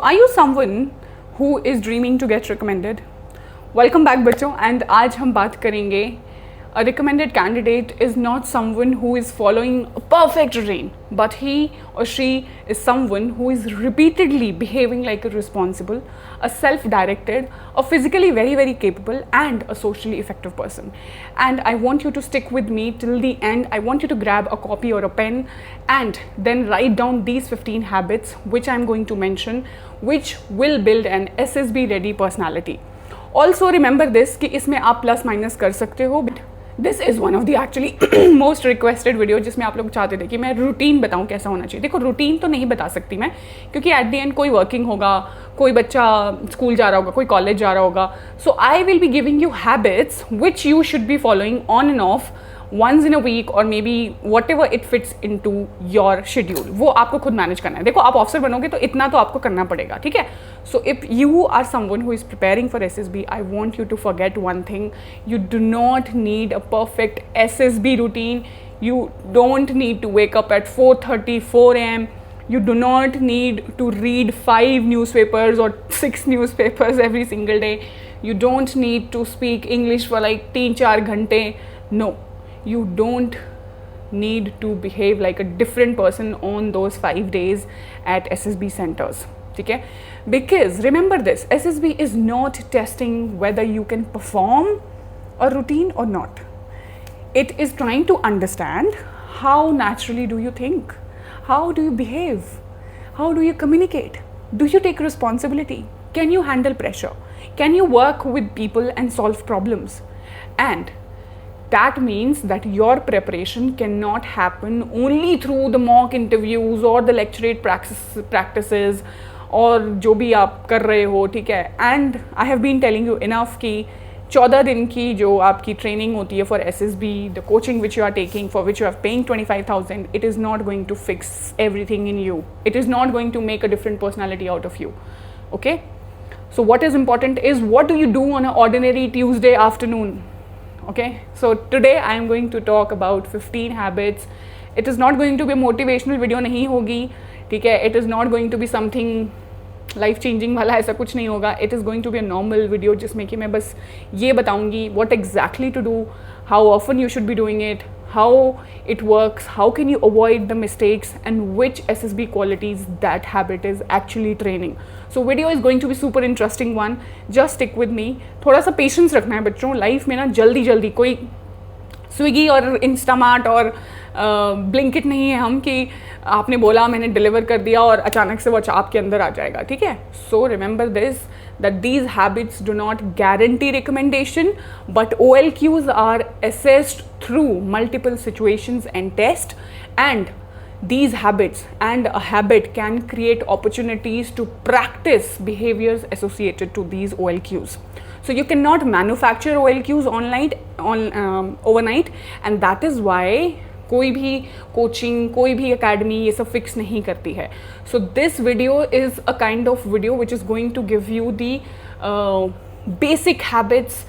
are you someone who is dreaming to get recommended? Welcome back बच्चों, and आज हम बात करेंगे a recommended candidate is not someone who is following a perfect routine, but he or she is someone who is repeatedly behaving like a responsible, a self-directed, a physically very capable and a socially effective person. And I want you to stick with me till the end. I want you to grab a copy or a pen and then write down these 15 habits which I'm going to mention, which will build an SSB ready personality. Also remember this कि इसमें आप plus minus कर सकते हो. This is one of the actually most requested video जिसमें आप लोग चाहते थे कि मैं रूटीन बताऊं कैसा होना चाहिए. देखो रूटीन तो नहीं बता सकती मैं, क्योंकि एट द एंड कोई वर्किंग होगा, कोई बच्चा स्कूल जा रहा होगा, कोई कॉलेज जा रहा होगा. So I will be giving you habits which you should be following on and off once in a week or maybe whatever it fits into your schedule. वो आपको खुद मैनेज करना है. देखो आप ऑफिसर बनोगे तो इतना तो आपको करना पड़ेगा, ठीक है. So if you are someone who is preparing for SSB, I want you to forget one thing. You do not need a perfect SSB routine. You don't need to wake up at 4:30, 4 a.m. You do not need to read 5 newspapers or 6 newspapers every single day. You don't need to speak English for like 3-4 घंटे. No. You don't need to behave like a different person on those 5 days at SSB centers. Okay? Because remember this, SSB is not testing whether you can perform a routine or not. It is trying to understand how naturally do you think, how do you behave, how do you communicate, do you take responsibility, can you handle pressure, can you work with people and solve problems. And that means that your preparation cannot happen only through the mock interviews or the lecturate practices और जो भी आप कर रहे हो, ठीक है. And I have been telling you enough कि 14 दिन की जो आपकी ट्रेनिंग होती है for SSB, the coaching which you are taking, for which you are paying 25,000, it is not going to fix everything in you. It is not going to make a different personality out of you. Okay? So what is important is what do you do on an ordinary Tuesday afternoon? Okay, so today I am going to talk about 15 habits. It is not going to be a motivational video, नहीं होगी, ठीक है. It is not going to be something life changing वाला, ऐसा कुछ नहीं होगा. It is going to be a normal video जिसमें कि मैं बस ये बताऊंगी what exactly to do, how often you should be doing it, how it works, how can you avoid the mistakes and which SSB qualities that habit is actually training. So video is going to be super interesting one. Just stick with me. थोड़ा सा patience रखना है बच्चों. Life में ना जल्दी कोई Swiggy और इंस्टामार्ट और ब्लिंकिट नहीं है हम कि आपने बोला मैंने डिलीवर कर दिया और अचानक से वो आपके अंदर आ जाएगा, ठीक है. So remember this that these habits do not guarantee recommendation, but OLQs are assessed through multiple situations and tests, and these habits and a habit can create opportunities to practice behaviors associated to these OLQs. So you cannot manufacture OLQs overnight, and that is why कोई भी coaching, कोई भी academy ये सब fix नहीं करती है. So this video is a kind of video which is going to give you the basic habits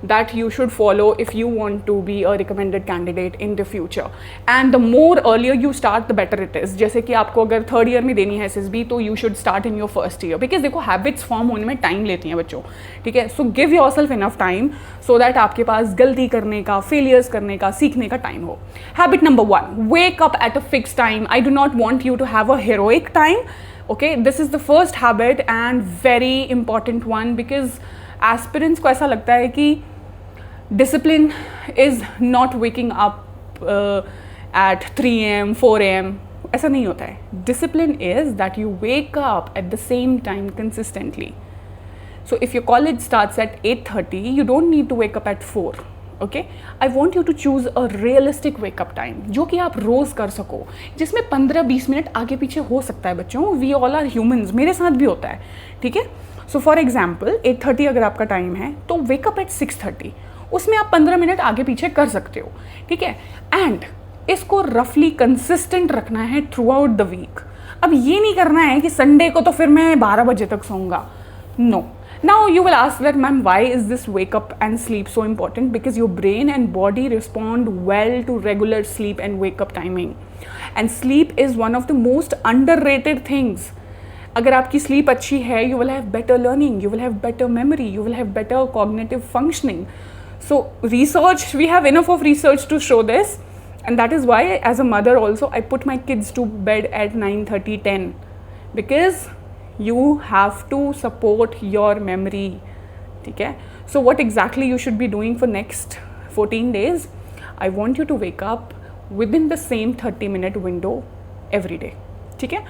that you should follow if you want to be a recommended candidate in the future. And the more earlier you start, the better it is. जैसे कि आपको अगर 3rd year में देनी है SSB, तो you should start in your 1st year, because देखो habits form होने में टाइम लेती हैं बच्चों, ठीक है. So give yourself enough time so that आपके पास गलती करने का, failures करने का, सीखने का टाइम हो. Habit number 1, wake up at a fixed time. I do not want you to have a heroic time. Okay, this is the first habit and very important one, because aspirants को ऐसा लगता है कि discipline is not waking up at 3 a.m., 4 a.m. ऐसा नहीं होता है. Discipline is that you wake up at the same time consistently. So if your college starts at 8:30, you don't need to wake up at 4. Okay? I want you to choose a realistic wake up time जो कि आप रोज़ कर सको, जिसमें 15-20 minute आगे पीछे हो सकता है बच्चों. We all are humans, मेरे साथ भी होता है, ठीक है. सो फॉर एग्जाम्पल 8:30 अगर आपका टाइम है तो वेक अप एट 6:30. उसमें आप 15 मिनट आगे पीछे कर सकते हो, ठीक है. एंड इसको रफली कंसिस्टेंट रखना है थ्रू आउट द वीक. अब ये नहीं करना है कि संडे को तो फिर मैं 12 बजे तक सोऊंगा. No. Now you will ask that, ma'am, why is this wake up and sleep so important? Because your brain and body respond well to regular sleep and wake up timing. And sleep is one of the most underrated things. अगर आपकी sleep अच्छी है, you will have better learning, you will have better memory, you will have better cognitive functioning. So research, we have enough of research to show this, and that is why as a mother also I put my kids to bed at 9:30, 10, because you have to support your memory. ठीक है? So what exactly you should be doing for next 14 days? I want you to wake up within the same 30-minute window every day. ठीक है?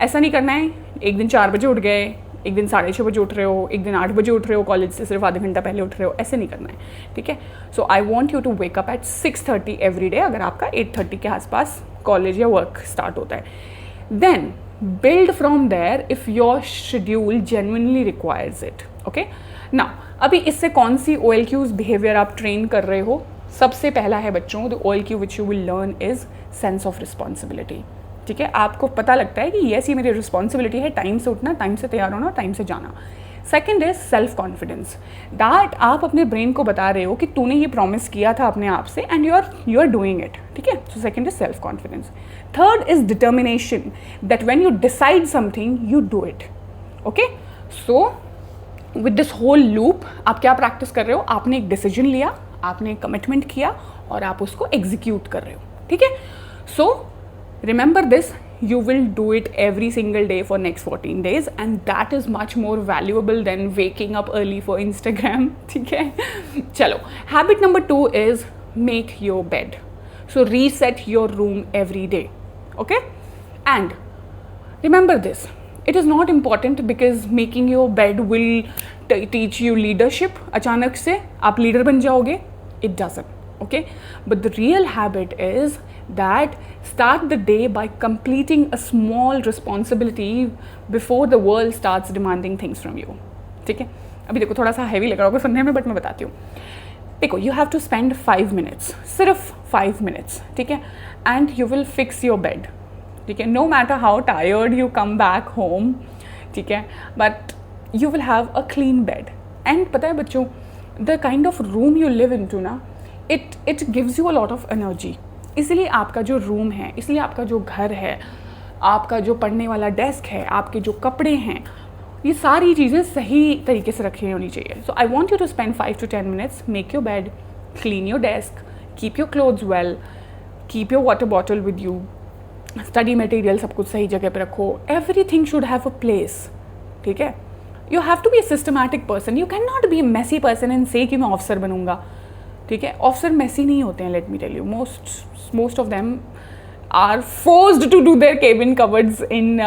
ऐसा नहीं करना है एक दिन 4 बजे उठ गए, एक दिन 6:30 बजे उठ रहे हो, एक दिन 8 बजे उठ रहे हो, कॉलेज से सिर्फ आधा घंटा पहले उठ रहे हो, ऐसे नहीं करना है. ठीक है? So I want you to wake up at 6:30 every day, अगर आपका 8:30 के आसपास कॉलेज या वर्क स्टार्ट होता है. Then build from there if your schedule genuinely requires it. Okay, now अभी इससे कौन सी OLQs बिहेवियर आप ट्रेन कर रहे हो? सबसे पहला है बच्चों, the OLQ which you will learn is sense of responsibility. ठीक है? आपको पता लगता है कि यस ये मेरी रिस्पॉन्सिबिलिटी है, टाइम से उठना, टाइम से तैयार होना, टाइम से जाना. Second is self confidence, that आप अपने ब्रेन को बता रहे हो कि तूने ये प्रॉमिस किया था अपने आप से and you are doing it. ठीक है? So second is self confidence. Third is determination, that when you decide something you do it. Okay, so with this whole loop आप क्या प्रैक्टिस कर रहे हो? आपने एक डिसीजन लिया, आपने एक कमिटमेंट किया और आप उसको एग्जीक्यूट कर रहे हो. ठीक है? सो remember this, you will do it every single day for next 14 days, and that is much more valuable than waking up early for Instagram. ठीक है? चलो, habit number 2 is make your bed. So reset your room every day. Okay? And remember this, it is not important because making your bed will teach you leadership. अचानक से आप leader बन जाओगे? It doesn't. Okay? But the real habit is that start the day by completing a small responsibility before the world starts demanding things from you. ठीक है? अभी देखो थोड़ा सा हैवी लग रहा होगा सुनने में, बट मैं बताती हूँ. देखो, you have to spend 5 minutes, सिर्फ 5 minutes. ठीक है? And you will fix your bed. ठीक है? No matter how tired you come back home, ठीक है, but you will have a clean bed. And पता है बच्चों, the kind of room you live into ना, it gives you a lot of energy. इसलिए आपका जो रूम है, इसलिए आपका जो घर है, आपका जो पढ़ने वाला डेस्क है, आपके जो कपड़े हैं, ये सारी चीज़ें सही तरीके से रखी होनी चाहिए. So I want you to spend 5 to 10 minutes, make your bed, clean your desk, keep your clothes well, keep your water bottle with you, study material सब कुछ सही जगह पर रखो. Everything should have a place. ठीक है? You have to be a systematic person. You can not be a messy person and say कि मैं ऑफिसर बनूंगा. ठीक है? ऑफिसर मेसी नहीं होते हैं, let me tell you. most of them are forced to do their cabin cupboards in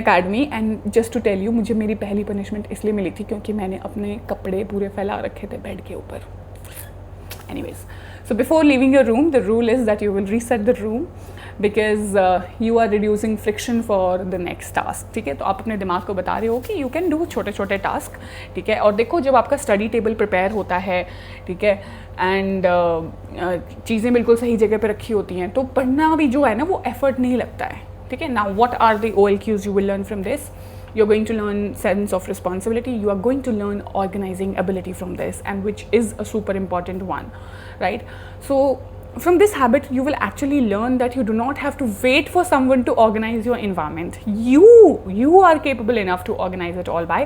academy. And just to tell you, मुझे मेरी पहली punishment इसलिए मिली थी क्योंकि मैंने अपने कपड़े पूरे फैला रखे थे बेड के ऊपर. Anyways, so before leaving your room, the rule is that you will reset the room because you are reducing friction for the next task. ठीक है? तो आप अपने दिमाग को बता रहे हो कि you can do छोटे छोटे टास्क. ठीक है? और देखो, जब आपका स्टडी टेबल प्रिपेयर होता है, ठीक है, एंड चीज़ें बिल्कुल सही जगह पे रखी होती हैं, तो पढ़ना भी जो है ना वो एफर्ट नहीं लगता है. ठीक है? Now what are the OLQs you will learn from this? You're going to learn sense of responsibility. You are going to learn organizing ability from this, and which is a super important one, right? So from this habit, you will actually learn that you do not have to wait for someone to organize your environment. You are capable enough to organize it all by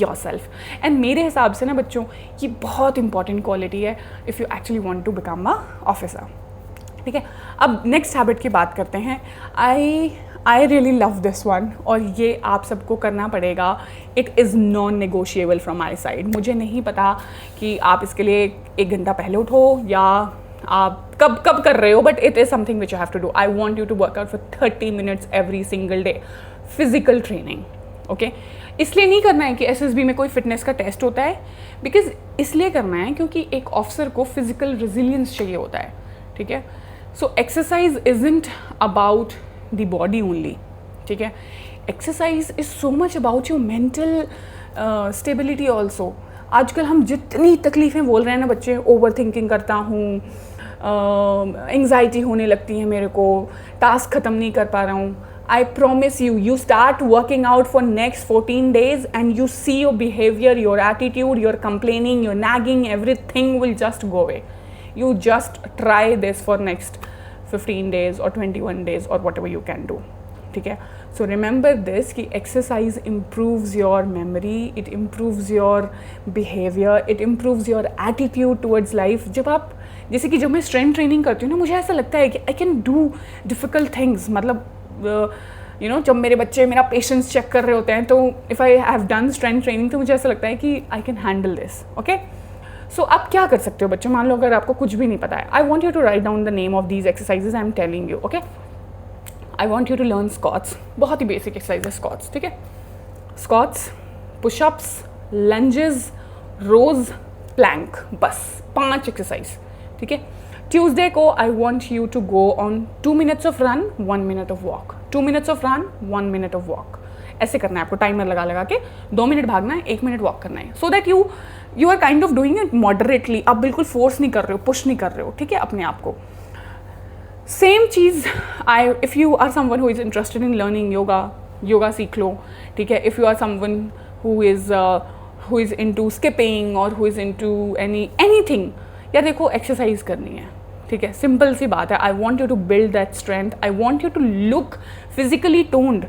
yourself. And मेरे हिसाब से ना बच्चों, ये बहुत important quality है if you actually want to become a officer. ठीक है? अब नेक्स्ट हैबिट की बात करते हैं. I really love this one, और ये आप सबको करना पड़ेगा. It is non negotiable from my side. मुझे नहीं पता कि आप इसके लिए 1 घंटा पहले उठो या आप कब कर रहे हो, but it is something which you have to do. I want you to work out for 30 minutes every single day. Physical training. Okay? इसलिए नहीं करना है कि SSB में कोई फिटनेस का टेस्ट होता है, बिकॉज इसलिए करना है क्योंकि एक ऑफिसर को फिजिकल रेजिलियंस चाहिए होता है. ठीक है? So exercise isn't about the body only. ठीक है? Exercise is so much about your mental stability also. आजकल हम जितनी तकलीफ़ें बोल रहे हैं ना बच्चे, ओवर थिंकिंग करता हूँ, एंग्जाइटी होने लगती है मेरे को, टास्क ख़त्म नहीं कर पा रहा हूँ. I promise you, you start working out for next 14 days and you see your behavior, your attitude, your complaining, your nagging, everything will just go away. You just try this for next 15 days or 21 days or whatever you can do. ठीक है? So remember this कि exercise improves your memory, it improves your behaviour, it improves your attitude towards life. जब आप जैसे कि जब मैं strength training करती हूँ ना, मुझे ऐसा लगता है कि I can do difficult things. मतलब जब मेरे बच्चे मेरा पेशेंस चेक कर रहे होते हैं, तो if I have done strength training तो मुझे ऐसा लगता है कि I can handle this. Okay, so आप क्या कर सकते हो बच्चों? मान लो अगर आपको कुछ भी नहीं पता है, I want you to write down the name of these exercises I am telling you. Okay, I want you to learn squats. बहुत ही बेसिक एक्सरसाइज है स्क्वाट्स. ठीक है, squats, pushups, lunges, rows, plank, बस 5 एक्सरसाइज. ठीक है, Tuesday को I want you to go on 2 minutes of run, 1 minute of walk. 2 minutes of run, 1 minute of walk. ऐसे करना है आपको, टाइमर लगा के 2 मिनट भागना है, 1 मिनट वॉक करना है. So that you are kind of doing it moderately. आप बिल्कुल फोर्स नहीं कर रहे हो, पुश नहीं कर रहे हो. ठीक है, अपने आप को. सेम चीज़ if you are someone who is interested in learning yoga सीख लो. ठीक है, if you are someone who is into skipping और हु इज़ इनटू एनीथिंग, यार देखो एक्सरसाइज करनी है. ठीक है, सिंपल सी बात है. I want you to build that strength, I want you to look physically toned.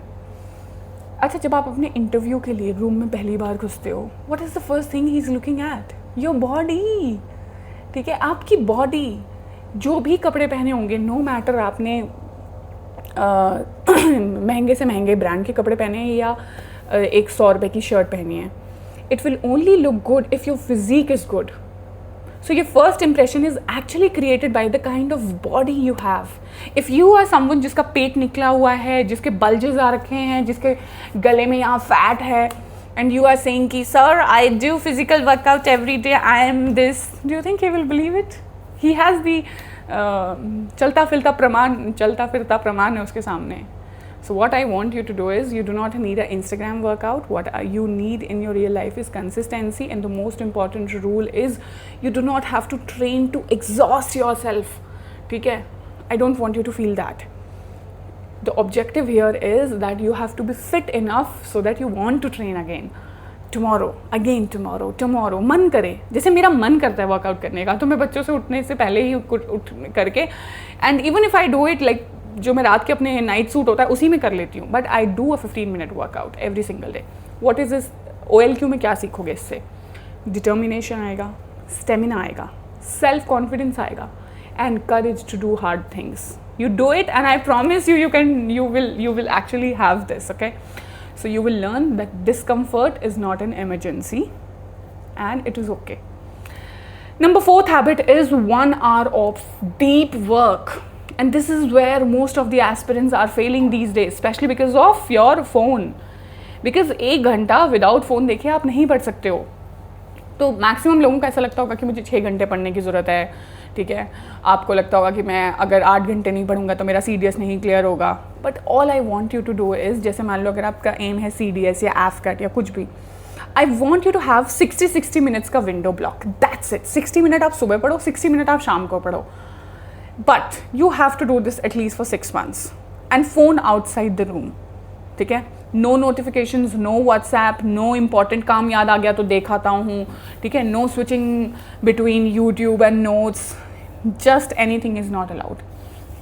अच्छा, जब आप अपने इंटरव्यू के लिए रूम में पहली बार घुसते हो, what is the first thing he is looking at? Your body. ठीक है, आपकी बॉडी. जो भी कपड़े पहने होंगे, नो मैटर आपने महंगे से महंगे ब्रांड के कपड़े पहने हैं या 100 रुपये की शर्ट पहनी है, it will only look good if your physique is good. So your first impression is actually created by the kind of body you have. If you are someone जिसका पेट निकला हुआ है, जिसके bulges आ रखे हैं, जिसके गले में यहाँ fat है, and you are saying कि sir I do physical workout every day, I am this, do you think he will believe it? He has the चलता फिरता प्रमाण है उसके सामने. So what I want you to do is, you do not need an Instagram workout. What you need in your real life is consistency, and the most important rule is you do not have to train to exhaust yourself. ठीक है? I don't want you to feel that. The objective here is that you have to be fit enough so that you want to train again. tomorrow. मन करे, जैसे मेरा मन करता है workout करने का, तो मैं बच्चों से उठने से पहले ही उठ करके, and even if I do it like जो मैं रात के अपने नाइट सूट होता है उसी में कर लेती हूँ, but I do a 15 minute workout every single day. What is this OLQ में क्या सीखोगे इससे? डिटर्मिनेशन आएगा, स्टेमिना आएगा, सेल्फ कॉन्फिडेंस आएगा, and courage to do hard things. You do it, and I promise you will actually have this. Okay, so you will learn that discomfort is not an emergency, and it is okay. Number 4th habit is 1 hour of deep work, and this is where most of the aspirants are failing these days, especially because of your phone. Because 1 घंटा without phone देखे आप नहीं पढ़ सकते हो. तो maximum लोगों को ऐसा लगता होगा कि मुझे 6 घंटे पढ़ने की ज़रूरत है. ठीक है, आपको लगता होगा कि मैं अगर 8 घंटे नहीं पढ़ूंगा तो मेरा CDS नहीं क्लियर होगा. But all I want you to do is, जैसे मान लो अगर आपका एम है CDS या AFCAT या कुछ भी, I want you to have 60 minutes का window block. That's it. 60 minute आप सुबह पढ़ो, 60 मिनट आप शाम को पढ़ो. But you have to do this at least for 6 months, and phone outside the room. ठीक है, no notifications, no WhatsApp, no important काम याद आ गया तो देखाता हूँ. ठीक है, no switching between YouTube and notes, just anything is not allowed.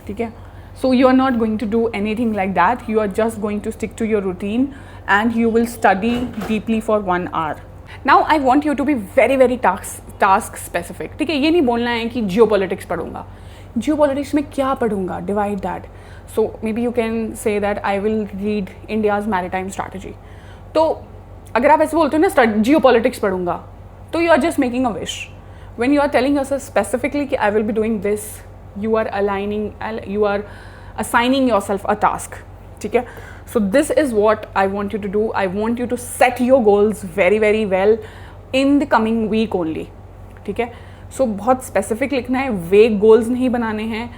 ठीक है, so you are not going to do anything like that. You are just going to stick to your routine and you will study deeply for 1 hour. Now I want you to be very task specific. ठीक है, ये नहीं बोलना है कि geopolitics पढ़ूंगा. Geopolitics में क्या पढ़ूंगा? Divide that. So maybe you can say that I will read India's maritime strategy. तो अगर आप ऐसे बोलते हो ना geopolitics पढ़ूंगा, तो you are just making a wish. When you are telling yourself specifically कि I will be doing this, you are assigning yourself a task. ठीक है, so this is what I want you to do. I want you to set your goals very well in the coming week only. ठीक है, so बहुत specific लिखना है, vague goals नहीं बनाने हैं,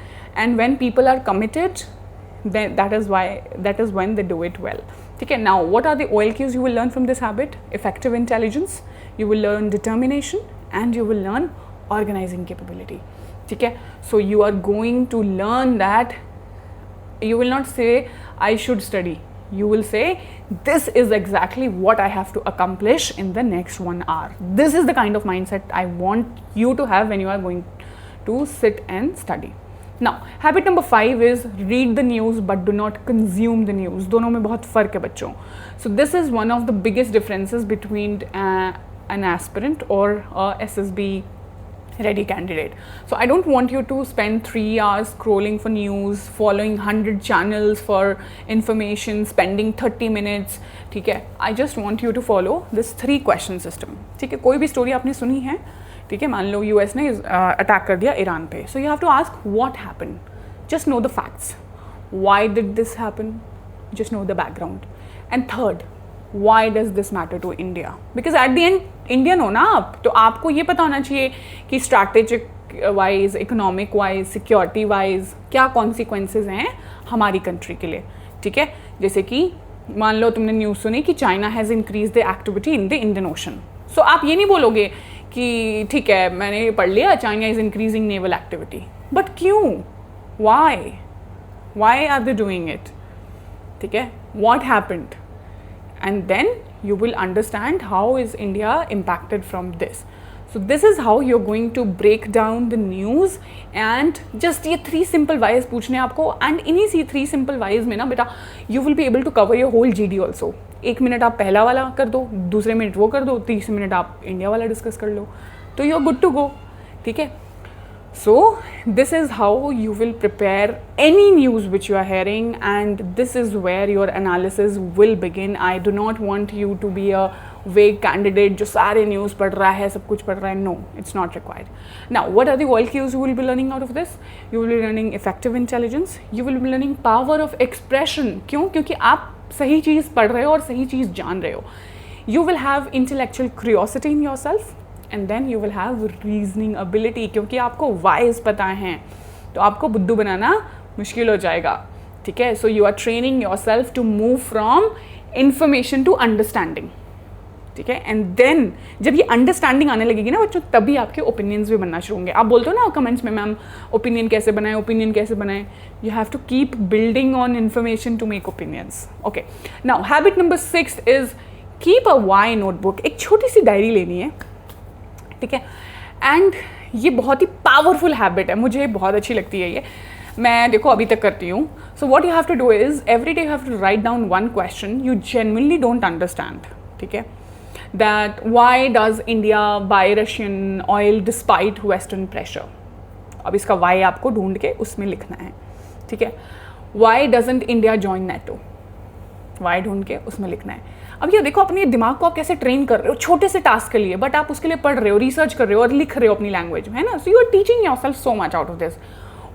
and when people are committed, then that is when they do it well. ठीक है, now what are the OLQs you will learn from this habit? Effective intelligence, you will learn determination, and you will learn organizing capability. ठीक है, so you are going to learn that you will not say I should study, you will say this is exactly what I have to accomplish in the next 1 hour. This is the kind of mindset I want you to have when you are going to sit and study. Now, habit number 5 is read the news but do not consume the news. दोनों में बहुत फ़र्क है बच्चों. सो this is one of the biggest differences between an aspirant or a SSB ready candidate. So I don't want you to spend 3 hours scrolling for news, following 100 channels for information, spending 30 minutes. ठीक है, I just want you to follow this 3 question system. ठीक है, कोई भी story आपने सुनी है, ठीक है, मान लो US ने अटैक कर दिया ईरान पे. So you have to ask what happened. Just know the facts. Why did this happen? Just know the background. And third, why does this matter to India? Because at the end Indian हो ना आप, तो आपको ये पता होना चाहिए कि strategic wise, economic wise, security wise क्या कॉन्सिक्वेंसेज हैं हमारी कंट्री के लिए. ठीक है, जैसे कि मान लो तुमने न्यूज़ सुनी कि China has increase the activity in the Indian Ocean. So आप ये नहीं बोलोगे कि ठीक है मैंने ये पढ़ लिया China is increasing naval activity, but क्यों, why are they doing it. ठीक है, what happened, and then you will understand how is India impacted from this. So this is how you're going to break down the news and just ये 3 simple whys पूछने आपको, and इन्हीं सी 3 simple whys में ना बेटा you will be able to cover your whole GD also. 1 minute आप पहला वाला कर दो, दूसरे मिनट वो कर दो, तीसरे मिनट आप इंडिया वाला डिस्कस कर लो, तो you're good to go. ठीक है. So this is how you will prepare any news which you are hearing, and this is where your analysis will begin. I do not want you to be a vague candidate जो सारे news पढ़ रहा है, सब कुछ पढ़ रहा है. No, it's not required. Now, what are the world cues you will be learning out of this? You will be learning effective intelligence. You will be learning power of expression. क्यों? क्योंकि आप सही चीज़ पढ़ रहे हो और सही चीज़ जान रहे हो. You will have intellectual curiosity in yourself. And then you will have reasoning ability, क्योंकि आपको whys पता हैं तो आपको बुद्धू बनाना मुश्किल हो जाएगा. ठीक है, so you are training yourself to move from information to understanding. ठीक है, and then जब ये understanding आने लगेगी ना बच्चों, तभी आपके opinions भी बनना शुरू होंगे. आप बोलते हो ना comments में मैम opinion कैसे बनाएं. You have to keep building on information to make opinions. Okay, now habit number 6 is keep a why notebook. एक छोटी सी डायरी लेनी है. ठीक है, एंड ये बहुत ही पावरफुल हैबिट है, मुझे बहुत अच्छी लगती है ये, मैं देखो अभी तक करती हूँ. So what you have to do is every day you have to write down one question you genuinely don't understand. ठीक है, that why does India buy Russian oil despite western pressure. अब इसका वाई आपको ढूंढ के उसमें लिखना है. ठीक है, why doesn't India join NATO, why ढूंढ के उसमें लिखना है. अब ये देखो अपने दिमाग को आप कैसे ट्रेन कर रहे हो छोटे से टास्क के लिए, बट आप उसके लिए पढ़ रहे हो, रिसर्च कर रहे हो और लिख रहे हो अपनी लैंग्वेज में, है ना. So you are teaching yourself so much out of this.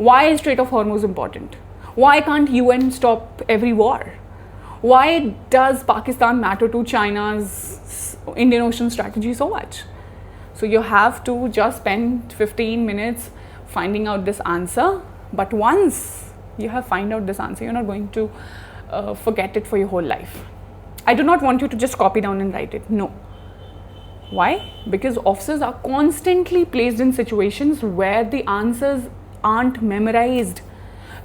Why is Strait of Hormuz important? Why can't UN stop every war? Why does Pakistan matter to China's Indian Ocean strategy so much? So you have to just spend 15 minutes finding out this answer, but once you have find out this answer you're not going to forget it for your whole life. I do not want you to just copy down and write it. No. Why? Because officers are constantly placed in situations where the answers aren't memorized.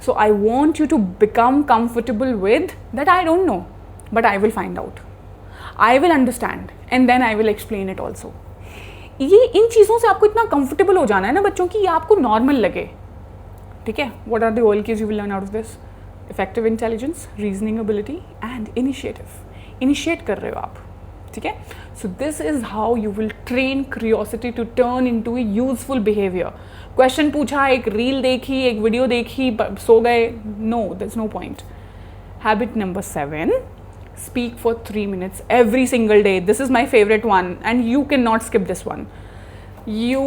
So I want you to become comfortable with that. I don't know, but I will find out. I will understand and then I will explain it also. ये इन चीज़ों से आपको इतना comfortable हो जाना है ना बच्चों कि ये आपको नॉर्मल लगे. ठीक है, what are the all keys you will learn out of this? Effective intelligence, reasoning ability and initiative. Initiate कर रहे हो आप. ठीक है, so this is how you will train curiosity to turn into A useful behaviour. Question पूछा, एक reel देखी, एक वीडियो देखी, सो गए, no, there is no point. Habit number 7, speak for 3 minutes every single day. This is my favorite one and you cannot skip this one. You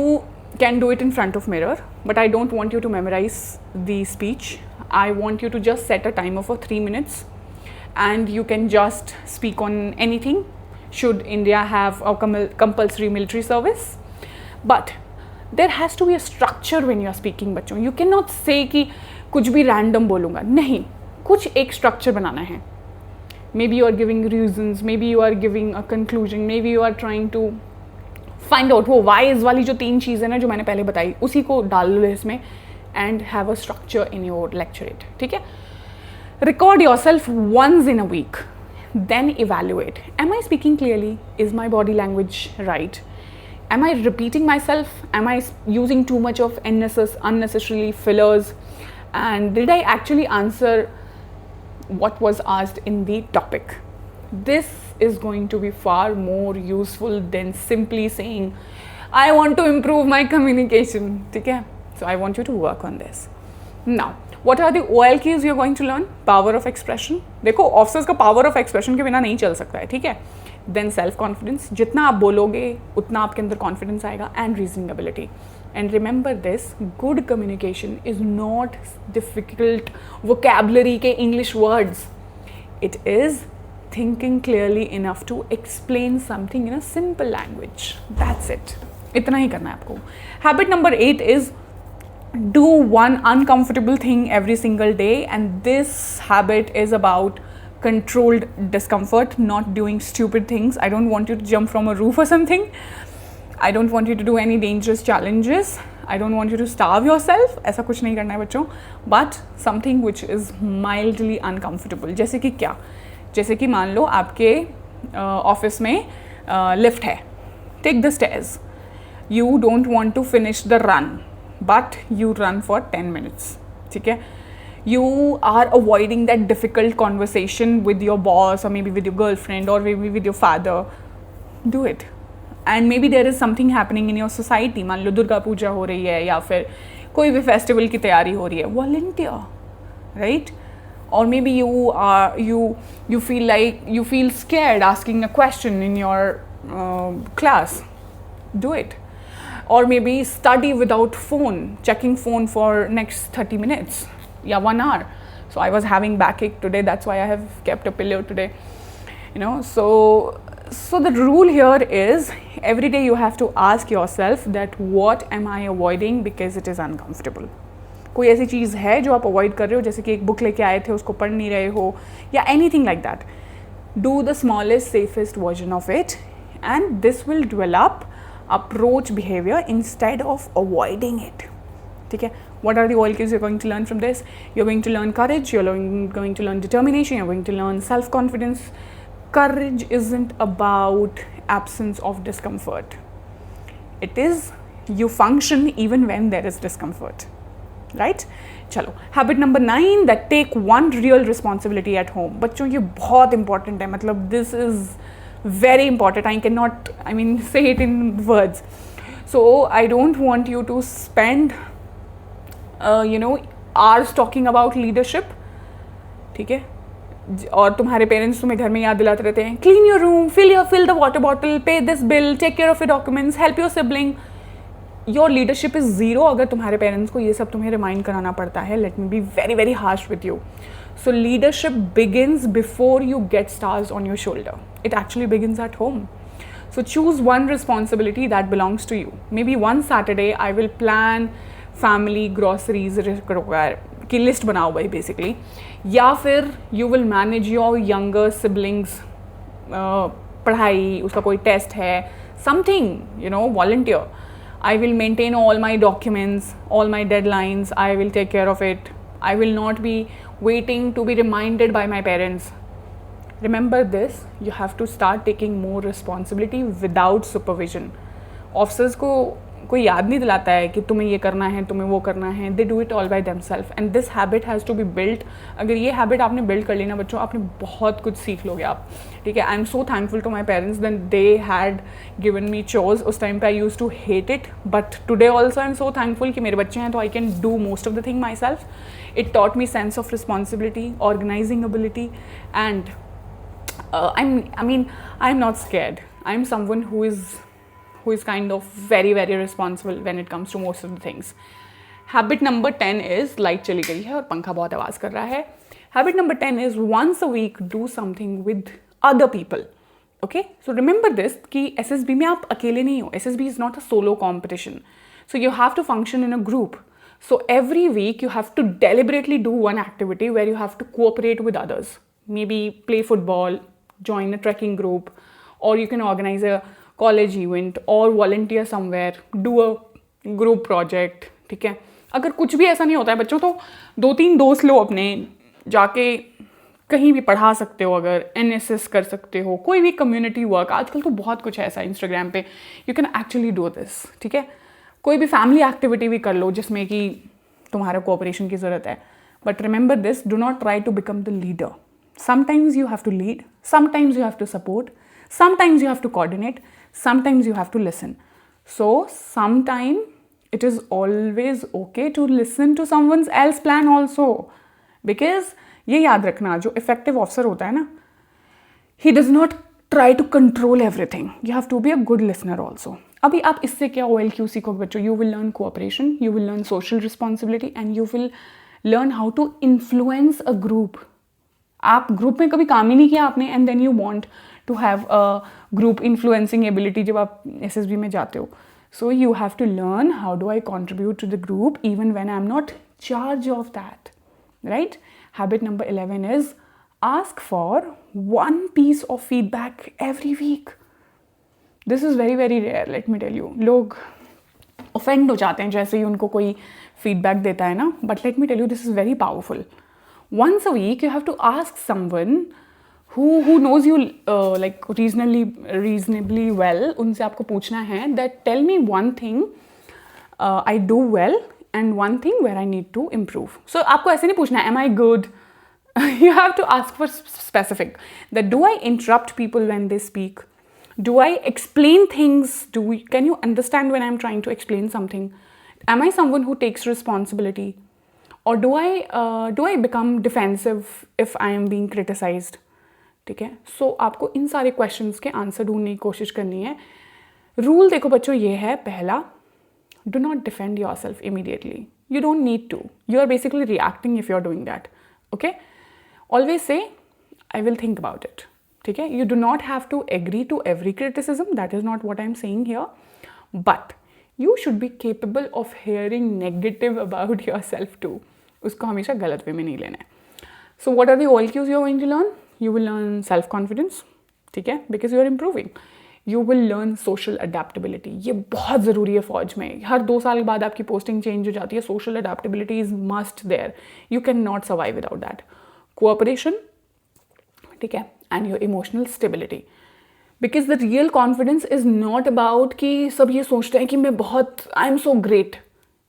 can do it in front of mirror, but I don't want you to memorize the speech. I want you to just set a timer for 3 minutes and you can just speak on anything. Should India have a compulsory military service? But there has to be a structure when you are speaking बच्चों. You cannot say कि कुछ भी random बोलूँगा, नहीं, कुछ एक structure बनाना है. Maybe you are giving reasons, maybe you are giving a conclusion, maybe you are trying to find out वो whys वाली जो 3 चीज़ें ना जो मैंने पहले बताई उसी को डाल लो इसमें and have a structure in your lecturate. ठीक है, record yourself once in a week, then evaluate. Am I speaking clearly? Is my body language right? Am I repeating myself? Am I using too much of unnecessarily fillers? and did I actually answer what was asked in the topic? This is going to be far more useful than simply saying I want to improve my communication. ठीक है? So I want you to work on this. Now, what are the OLQs you're going to learn? Power of expression. देखो officers का power of expression के बिना नहीं चल सकता है, ठीक है? Then self confidence. जितना आप बोलोगे उतना आपके अंदर कॉन्फिडेंस आएगा, and reasoning ability. And remember this, good communication is not difficult vocabulary के English words. It is thinking clearly enough to explain something in a simple language. That's it. इतना ही करना है आपको. Habit number 8 is do one uncomfortable thing every single day, and this habit is about controlled discomfort, not doing stupid things. I don't want you to jump from a roof or something. I don't want you to do any dangerous challenges. I don't want you to starve yourself. ऐसा कुछ नहीं करना है बच्चों. But something which is mildly uncomfortable. जैसे कि क्या? जैसे कि मान लो आपके ऑफिस में लिफ्ट है. Take the stairs. You don't want to finish the run, but you run for 10 minutes. ठीक है? You are avoiding that difficult conversation with your boss, or maybe with your girlfriend, or maybe with your father. Do it. And maybe there is something happening in your society. मान लो दुर्गा पूजा हो रही है या फिर कोई भी फेस्टिवल की तैयारी हो रही है. Volunteer, right? Or maybe you feel scared asking a question in your class. Do it. Or maybe study without phone, checking phone for next 30 minutes. Yeah, 1 hour. So I was having backache today. That's why I have kept a pillow today. You know, so the rule here is every day you have to ask yourself that what am I avoiding because it is uncomfortable. कोई ऐसी चीज़ है जो आप avoid कर रहे हो, जैसे कि एक बुक लेके आए थे उसको पढ़ नहीं रहे हो, या anything like that. Do the smallest safest version of it, and this will develop approach behaviour instead of avoiding it. ठीक है? What are the OLQs you're going to learn from this? You're going to learn courage, you're going to learn determination, you're going to learn self-confidence. Courage isn't about absence of discomfort. It is you function even when there is discomfort. Right? चलो, habit number 9, that take one real responsibility at home. बच्चों ये बहुत important है, मतलब this is very important. I can not say it in words. So I don't want you to spend hours talking about leadership. ठीक है? और तुम्हारे parents तुम्हें घर में याद दिलाते रहते हैं, clean your room, fill the water bottle, pay this bill, take care of your documents, help your sibling. Your leadership is zero अगर तुम्हारे पेरेंट्स को ये सब तुम्हें रिमाइंड कराना पड़ता है. Let me be very very harsh with you. So leadership begins before you get stars on your shoulder. It actually begins at home. So choose one responsibility that belongs to you. Maybe one Saturday I will plan family groceries की list बनाओ भाई basically, या फिर you will manage your younger siblings पढ़ाई, उसका कोई test है, something volunteer. I will maintain all my documents, all my deadlines. I will take care of it. I will not be waiting to be reminded by my parents. Remember this, you have to start taking more responsibility without supervision. Officers को कोई याद नहीं दिलाता है कि तुम्हें ये करना है, तुम्हें वो करना है. They do it all by themselves, and this habit has to be built. अगर ये habit आपने build कर ली ना बच्चों, आपने बहुत कुछ सीख लोगे आप. ठीक है? I am so thankful to my parents that they had given me chores. उस time पे I used to hate it, but today also I am so thankful कि मेरे बच्चे हैं तो I can do most of the thing myself. It taught me sense of responsibility, organizing ability, and I'm not scared. I'm someone who is kind of very very responsible when it comes to most of the things. Habit number 10 is light चली गई है और पंखा बहुत आवाज़ कर रहा है. Habit number 10 is once a week do something with other people. Okay? So remember this कि SSB में आप अकेले नहीं हो. SSB is not a solo competition. So you have to function in a group. So every week you have to deliberately do one activity where you have to cooperate with others. Maybe play football, join a trekking group, or you can organize a college event or volunteer somewhere, do a group project. ठीक है? अगर कुछ भी ऐसा नहीं होता है बच्चों तो 2-3 दोस्त लो अपने, जाके कहीं भी पढ़ा सकते हो, अगर NSS कर सकते हो, कोई भी कम्युनिटी वर्क. आजकल तो बहुत कुछ है ऐसा इंस्टाग्राम पे, you can actually do this. ठीक है? कोई भी फैमिली एक्टिविटी भी कर लो जिसमें कि तुम्हारा कोऑपरेशन की ज़रूरत है, but remember this, do not try to become the leader. Sometimes you have to lead, sometimes you have to support, sometimes you have to coordinate, sometimes you have to listen. So sometime it is always okay to listen to someone else's plan also, because ये याद रखना, जो effective officer होता है ना, he does not try to control everything. You have to be a good listener also. अभी आप इससे क्या OLQ सीखोगे बच्चों? You will learn cooperation, you will learn social responsibility, and you will learn how to influence a group. आप group में कभी काम ही नहीं किया आपने, and then you want to have a group influencing ability जब आप SSB में जाते हो. So you have to learn how do I contribute to the group even when I am not charge of that, right? Habit number 11 is ask for one piece of feedback every week. This is very very rare, let me tell you. लोग offend हो जाते हैं जैसे ही उनको कोई feedback देता है ना, but let me tell you, this is very powerful. Once a week, you have to ask someone who knows you like reasonably well. उनसे आपको पूछना है that tell me one thing I do well and one thing where I need to improve. So आपको ऐसे नहीं पूछना am I good? You have to ask for specific. That do I interrupt people when they speak? Do I explain things? Can you understand when I'm trying to explain something? Am I someone who takes responsibility? Or do I become defensive if I am being criticized? ठीक है, सो आपको इन सारे questions के answer ढूंढने की कोशिश करनी है. रूल देखो बच्चों, ये है पहला, do not defend your self immediately. You don't need to. You are basically reacting if you are doing that. Okay, always say I will think about it. ठीक है, you do not have to agree to every criticism, that is not what I am saying here, but you should be capable of hearing negative about yourself too. उसको हमेशा गलत वे में नहीं लेना है. So what are the OLQs you are going to learn? You will learn self-confidence, ठीक है, because you are improving. You will learn social adaptability. ये बहुत ज़रूरी है फौज में. हर 2 साल बाद आपकी पोस्टिंग चेंज हो जाती है. Social adaptability is must there. You cannot survive without that. Cooperation, ठीक है, and your emotional stability. Because the real confidence is not about कि सब ये सोचते हैं कि मैं बहुत I am so great.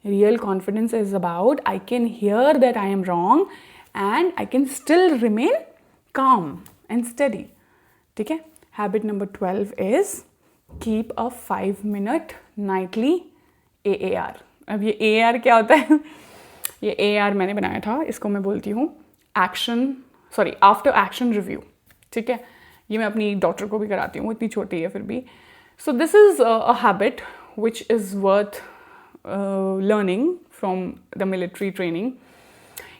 Real confidence is about I can hear that I am wrong and I can still remain calm and steady. ठीक है? Habit number 12 is keep a 5-minute nightly AAR. अब ये AAR क्या होता है? ये AAR मैंने बनाया था, इसको मैं बोलती हूँ आफ्टर एक्शन रिव्यू. ठीक है, ये मैं अपनी डॉटर को भी कराती हूँ, इतनी छोटी है फिर भी. So this is a habit which is worth learning from the military training,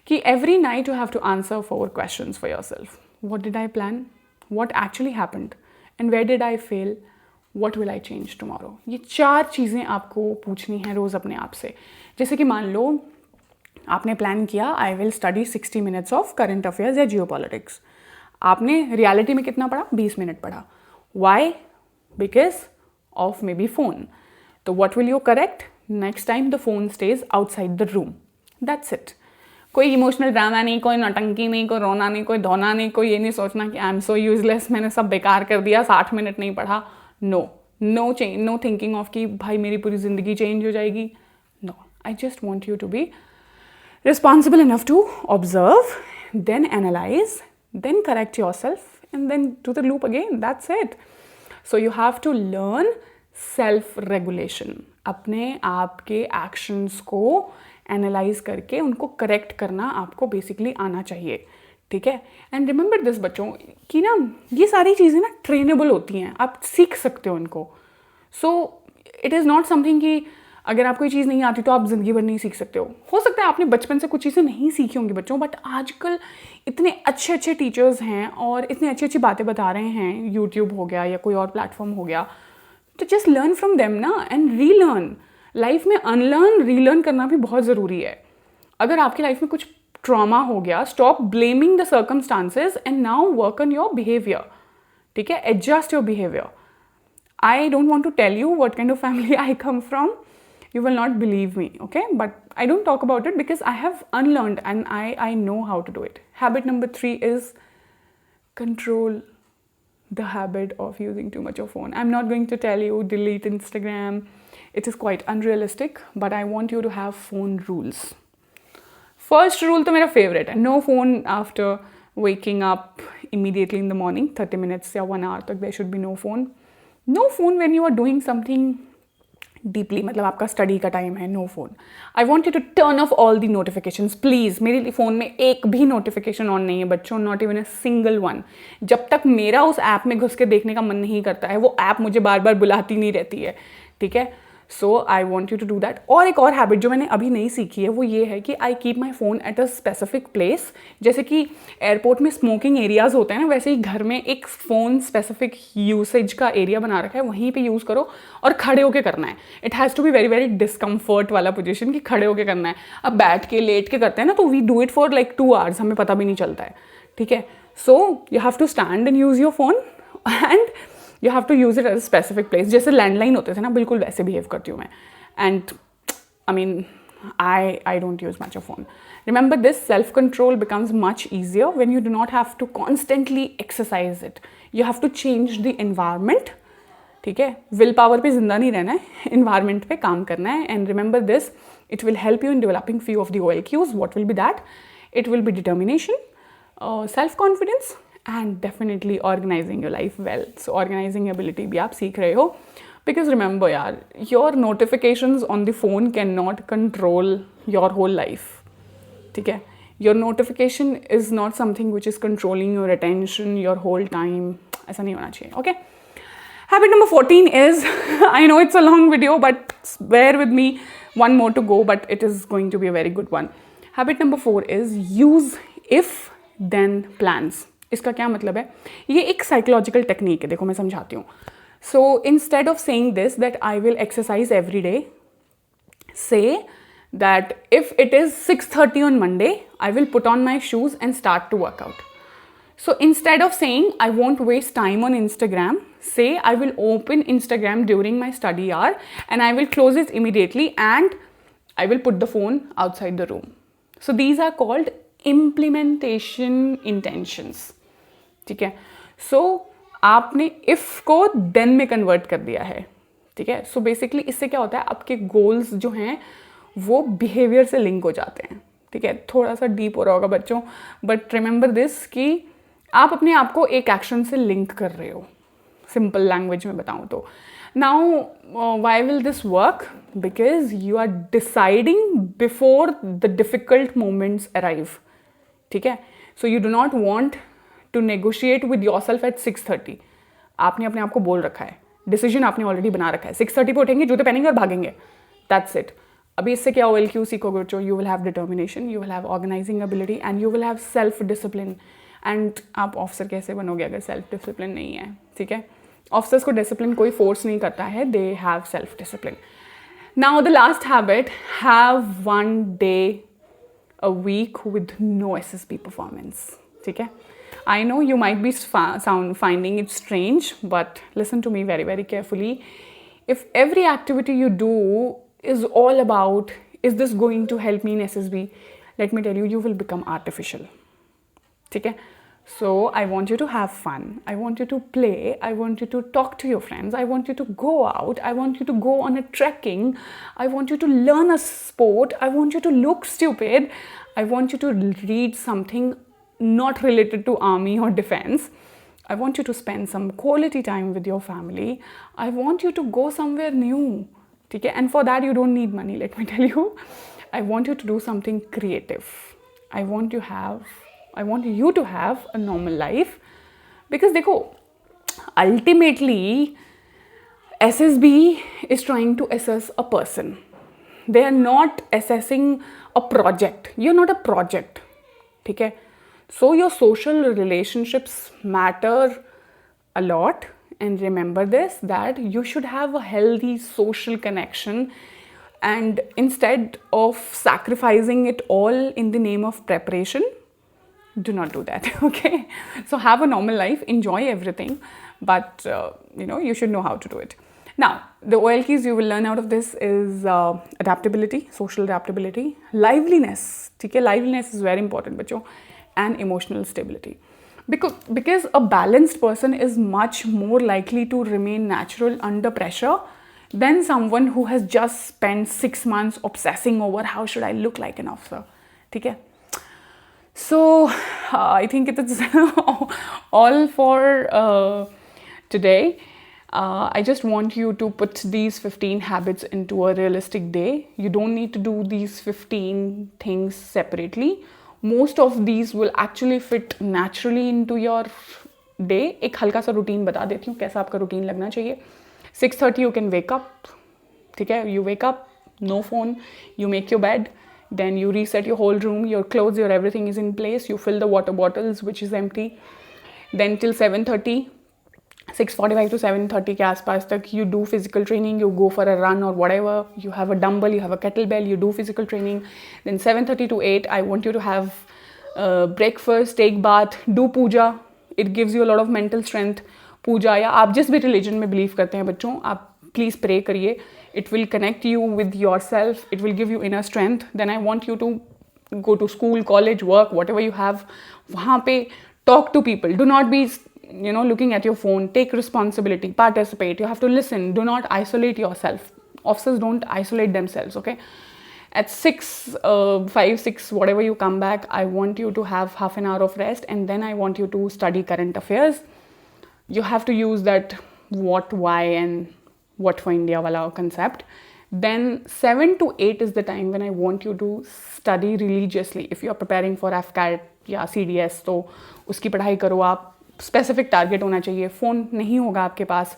कि every night you have to answer 4 questions for yourself. What did I plan? What actually happened? And where did I fail? What will I change tomorrow? ये 4 चीज़ें आपको पूछनी है रोज़ अपने आप से. जैसे कि मान लो आपने प्लान किया I will study 60 minutes of current affairs या जियो पॉलिटिक्स. आपने रियलिटी में कितना पढ़ा? 20 मिनट पढ़ा. Why? Because of may be phone. तो what will you correct? Next time the phone stays outside the room. That's it. कोई emotional drama नहीं, कोई नौटंकी नहीं, कोई रोना नहीं, कोई धोना नहीं, कोई ये नहीं सोचना कि आई एम सो यूजलेस, मैंने सब बेकार कर दिया, 60 मिनट नहीं पढ़ा. नो थिंकिंग ऑफ कि भाई मेरी पूरी ज़िंदगी चेंज हो जाएगी. No, I just want you to be responsible enough to observe, then analyze, then correct yourself, and then do the loop again. That's it. So you have to learn self-regulation. अपने आप के actions को analyze करके उनको correct करना आपको basically आना चाहिए. ठीक है? And remember this बच्चों कि ना ये सारी चीज़ें ना trainable होती हैं, आप सीख सकते हो इनको. So it is not something कि अगर आपको ये चीज़ नहीं आती तो आप ज़िंदगी भर नहीं सीख सकते हो सकता है आपने बचपन से कुछ चीज़ें नहीं सीखी होंगी बच्चों, बट आजकल इतने अच्छे अच्छे टीचर्स हैं और इतनी अच्छी अच्छी बातें बता रहे हैं, यूट्यूब हो गया या कोई और प्लेटफॉर्म हो गया, तो जस्ट लर्न फ्रॉम देम ना एंड रीलर्न. लाइफ में अनलर्न रीलर्न करना भी बहुत ज़रूरी है. अगर आपकी लाइफ में कुछ ट्रॉमा हो गया, stop blaming the circumstances and now work on your behaviour. ठीक है, adjust your behaviour. I don't want to tell you what kind of family I come from. You will not believe me, okay? But I don't talk about it because I have unlearned and I know how to do it. Habit number 3 is control the habit of using too much of phone. I'm not going to tell you delete Instagram. It is quite unrealistic, but I want you to have phone rules. First rule तो मेरा favourite है, no phone after waking up immediately in the morning, 30 minutes या 1 hour तक there should be no phone. No phone when you are doing something deeply, मतलब आपका study का time है, no phone. I want you to turn off all the notifications please. मेरे phone में एक भी नोटिफिकेशन ऑन नहीं है बच्चों, not even a single one. जब तक मेरा उस ऐप में घुस के देखने का मन नहीं करता है, वो ऐप मुझे बार बार बुलाती नहीं रहती है, ठीक है. So I want you to do that. और एक और हैबिट जो मैंने अभी नहीं सीखी है वो ये है कि I keep my phone eight a specific place. जैसे कि एयरपोर्ट में स्मोकिंग एरियाज़ होते हैं ना, वैसे ही घर में एक फ़ोन स्पेसिफिक यूसेज का एरिया बना रखा है, वहीं पे यूज़ करो और खड़े होके करना है. It has to be very very discomfort वाला पोजिशन कि खड़े होके करना है. अब बैठ के लेट के करते हैं ना, तो we do it for like 2 hours, हमें पता भी नहीं चलता है, ठीक है. So you have to stand and use your phone and you have to use it at a specific place. जैसे लैंडलाइन होते थे ना, बिल्कुल वैसे बिहेव करती हूँ मैं. And I mean, I don't use much of phone. Remember this, self-control becomes much easier when you do not have to constantly exercise it. You have to change the environment. ठीक है, will power पे जिंदा नहीं रहना है, environment पे काम करना है. And remember this, it will help you in developing few of the OLQs. What will be that? It will be determination, self-confidence, and definitely organizing your life well. So organizing ability भी आप सीख रहे हो. Because remember यार, your notifications on the phone cannot control your whole life, ठीक है. Your notification is not something which is controlling your attention, your whole time. ऐसा नहीं होना चाहिए, okay. Habit number 14 is, I know it's a long video, but bear with me, one more to go, but it is going to be a very good one. Habit number 4 is use if then plans. इसका क्या मतलब है? ये एक psychological technique है, देखो मैं समझाती हूँ. So instead of saying this, that I will exercise every day, say that if it is 6:30 on Monday, I will put on my shoes and start to work out. So instead of saying I won't waste time on Instagram, say I will open Instagram during my study hour and I will close it immediately and I will put the phone outside the room. So these are called implementation intentions. ठीक है. So आपने if को then में convert कर दिया है, ठीक है. सो बेसिकली इससे क्या होता है, आपके गोल्स जो हैं वो बिहेवियर से लिंक हो जाते हैं, ठीक है. थोड़ा सा डीप हो रहा होगा बच्चों, बट रिमेंबर दिस कि आप अपने आप को एक एक्शन से लिंक कर रहे हो. सिंपल लैंग्वेज में बताऊँ तो, now why will this work? Because you are deciding before the difficult moments arrive, ठीक है. So you do not want to negotiate with your self at 6:30. आपने अपने आप को बोल रखा है, डिसीजन आपने ऑलरेडी बना रखा है, 6:30 पे उठेंगे, जूते पहनेंगे और भागेंगे, दैट्स इट. अभी इससे क्या OLQ सीखोगे बच्चों? You will have determination, you will have organising ability and you will have self discipline. And आप ऑफिसर कैसे बनोगे अगर सेल्फ डिसिप्लिन नहीं है, ठीक है. ऑफिसर्स को डिसिप्लिन कोई फोर्स नहीं करता है, they have self discipline. Now the last habit, have 1 day a week with no SSB performance, ठीक है. I know you might be finding it strange, but listen to me very, very carefully. If every activity you do is all about, is this going to help me in SSB? Let me tell you, you will become artificial. Okay? So I want you to have fun. I want you to play. I want you to talk to your friends. I want you to go out. I want you to go on a trekking. I want you to learn a sport. I want you to look stupid. I want you to read something not related to army or defense. I want you to spend some quality time with your family. I want you to go somewhere new. Okay? And for that you don't need money, let me tell you. I want you to do something creative. I want you to have a normal life. Because देखो, ultimately SSB is trying to assess a person. They are not assessing a project. You're not a project. ठीक है. So your social relationships matter a lot, and remember this, that you should have a healthy social connection, and instead of sacrificing it all in the name of preparation, do not do that. Okay, so have a normal life, enjoy everything, but you should know how to do it. Now the OLKs you will learn out of this is adaptability, social adaptability, liveliness. ठीक है, liveliness is very important बच्चों, and emotional stability. Because a balanced person is much more likely to remain natural under pressure than someone who has just spent 6 months obsessing over how should I look like an officer. ठीक है. So I think it is all for today. I just want you to put these 15 habits into a realistic day. You don't need to do these 15 things separately. Most of these will actually fit naturally into your day. एक हल्का सा routine बता देती हूँ कैसा आपका routine लगना चाहिए. 6:30 you can wake up. ठीक है, you wake up, no phone, you make your bed, then you reset your whole room, your clothes, your everything is in place, you fill the water bottles which is empty. Then till 7:30, 6:45 to 7:30 के आसपास तक you do physical training, you go for a run or whatever, you have a dumbbell, you have a kettlebell, you do physical training. Then 7:30 to 8, I want you to have breakfast, take bath, do puja. It gives you a lot of mental strength. पूजा या आप जिस भी religion में believe करते हैं बच्चों, आप please pray करिए. It will connect you with yourself. It will give you inner strength. Then I want you to go to school, college, work, whatever you have. वहाँ पे talk to people. Do not be, looking at your phone. Take responsibility. Participate. You have to listen. Do not isolate yourself. Officers don't isolate themselves, okay? At 6, 5, 6, whatever you come back, I want you to have half an hour of rest, and then I want you to study current affairs. You have to use that what, why, and what for India wala concept. Then 7 to 8 is the time when I want you to study religiously. If you are preparing for AFCAT या CDS, तो उसकी पढ़ाई करो आप. Specific target होना चाहिए. Phone नहीं होगा आपके पास.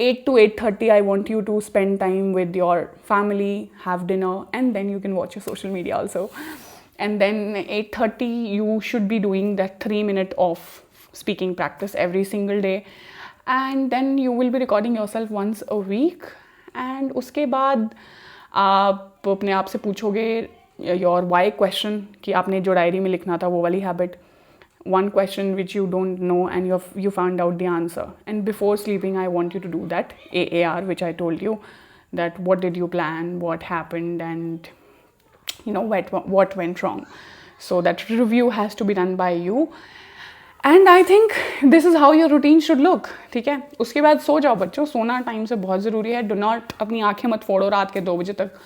8 to 8:30, I want you to spend time with your family, have dinner, and then you can watch your social media also. And then 8:30, you should be doing that 3-minute of speaking practice every single day. And then you will be recording yourself once a week. And उसके बाद आप अपने आप से पूछोगे your why question कि आपने जो डायरी में लिखना था वो वाली habit. One question which you don't know and you found out the answer. And before sleeping, I want you to do that AAR, which I told you, that what did you plan, what happened, and what went wrong. So that review has to be done by you. And I think this is how your routine should look. ठीक है, उसके बाद सो जाओ बच्चों. सोना time से बहुत ज़रूरी है. Do not अपनी आँखें मत फोड़ो रात के 2 बजे तक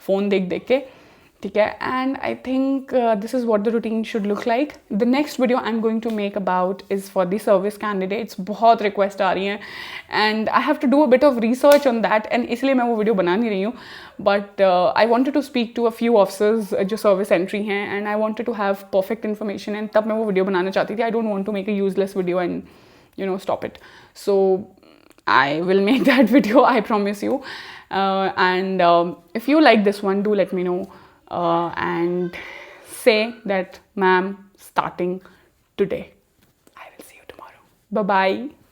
फ़ोन देख देख के. ठीक है. And I think this is what the routine should look like. The next video I'm going to make about is for the service candidates. बहुत रिक्वेस्ट आ रही हैं and I have to do a bit of research on that, and इसलिए मैं वो video बना नहीं रही हूँ. But I wanted to speak to a few officers जो service entry हैं, and I wanted to have perfect information, and तब मैं वो वीडियो बनाना चाहती थी. I don't want to make a useless video and stop it. So I will make that video, I promise you. And if you like this one, do let me know. And say that, ma'am, starting today. I will see you tomorrow. Bye-bye.